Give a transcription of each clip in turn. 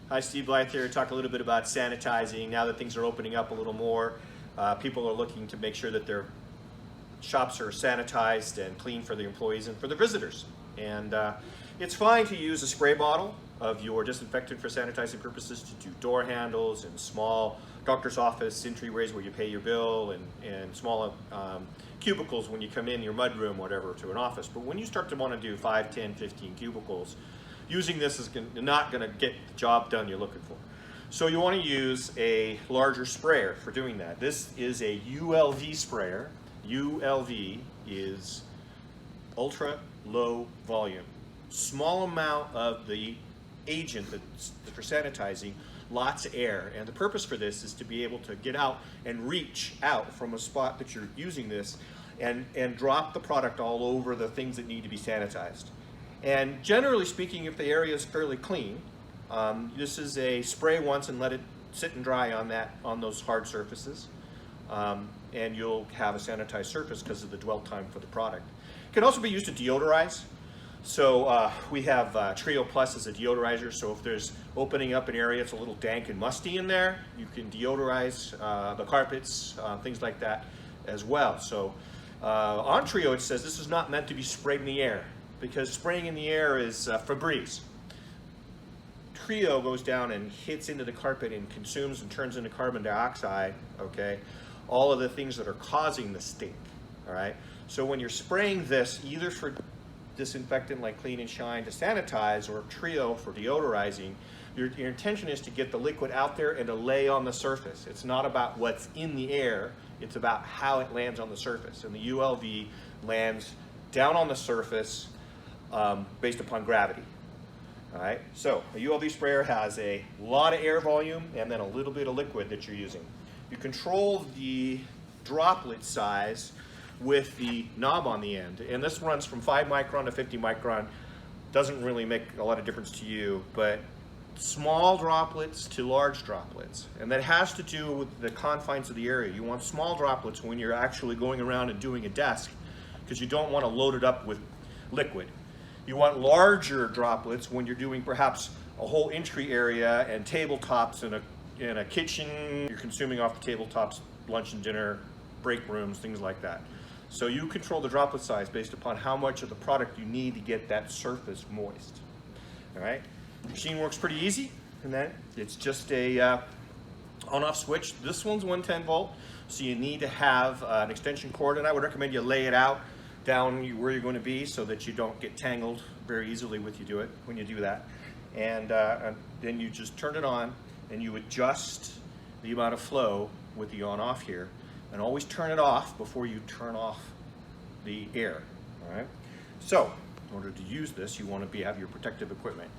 Hi, Steve Blythe here. Talk a little bit about sanitizing. Now that things are opening up a little more, people are looking to make sure that their shops are sanitized and clean for the employees and for the visitors. And it's fine to use a spray bottle of your disinfectant for sanitizing purposes to do door handles and small doctor's office entryways where you pay your bill and small cubicles when you come in your mudroom, whatever, to an office. But when you start to want to do 5, 10, 15 cubicles, using this is not going to get the job done you're looking for. So you want to use a larger sprayer for doing that. This is a ULV sprayer. ULV is ultra low volume. Small amount of the agent that's for sanitizing, lots of air. And the purpose for this is to be able to get out and reach out from a spot that you're using this and drop the product all over the things that need to be sanitized. And generally speaking, if the area is fairly clean, this is a spray once and let it sit and dry on those hard surfaces. And you'll have a sanitized surface because of the dwell time for the product. It can also be used to deodorize. So we have Trio Plus as a deodorizer, so if there's opening up an area, it's a little dank and musty in there, you can deodorize the carpets, things like that as well. So on Trio it says this is not meant to be sprayed in the air, because spraying in the air is Febreze. Trio goes down and hits into the carpet and consumes and turns into carbon dioxide, okay? All of the things that are causing the stink, all right? So when you're spraying this, either for disinfectant like Clean and Shine to sanitize or Trio for deodorizing, your intention is to get the liquid out there and to lay on the surface. It's not about what's in the air, it's about how it lands on the surface. And the ULV lands down on the surface based upon gravity. All right, so a ULV sprayer has a lot of air volume and then a little bit of liquid that you're using. You control the droplet size with the knob on the end, and this runs from 5 micron to 50 micron. Doesn't really make a lot of difference to you, but small droplets to large droplets, and that has to do with the confines of the area. You want small droplets when you're actually going around and doing a desk, because you don't want to load it up with liquid. You want larger droplets when you're doing perhaps a whole entry area and tabletops in a kitchen. You're consuming off the tabletops, lunch and dinner, break rooms, things like that. So you control the droplet size based upon how much of the product you need to get that surface moist. All right, the machine works pretty easy, and then it's just a on-off switch. This one's 110 volt, so you need to have an extension cord, and I would recommend you lay it out down where you're going to be so that you don't get tangled very easily when you do that. And then you just turn it on and you adjust the amount of flow with the on-off here, and always turn it off before you turn off the air. All right. So in order to use this, you want to have your protective equipment.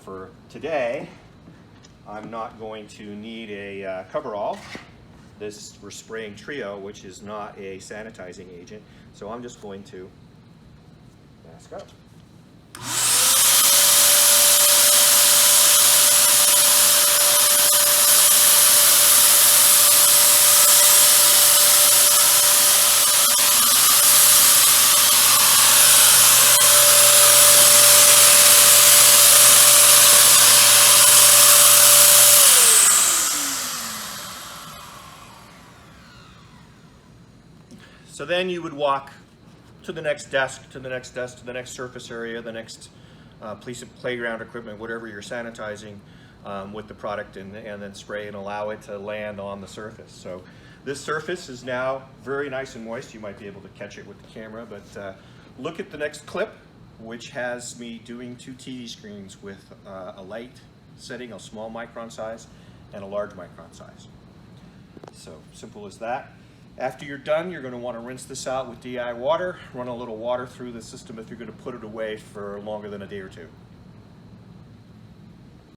For today, I'm not going to need a coverall. We're spraying Trio, which is not a sanitizing agent, so I'm just going to mask up. So then you would walk to the next desk, to the next desk, to the next surface area, the next piece of playground equipment, whatever you're sanitizing with the product, and then spray and allow it to land on the surface. So this surface is now very nice and moist. You might be able to catch it with the camera, but look at the next clip, which has me doing 2 TV screens with a light setting, a small micron size, and a large micron size. So simple as that. After you're done, you're going to want to rinse this out with DI water, run a little water through the system if you're going to put it away for longer than a day or 2.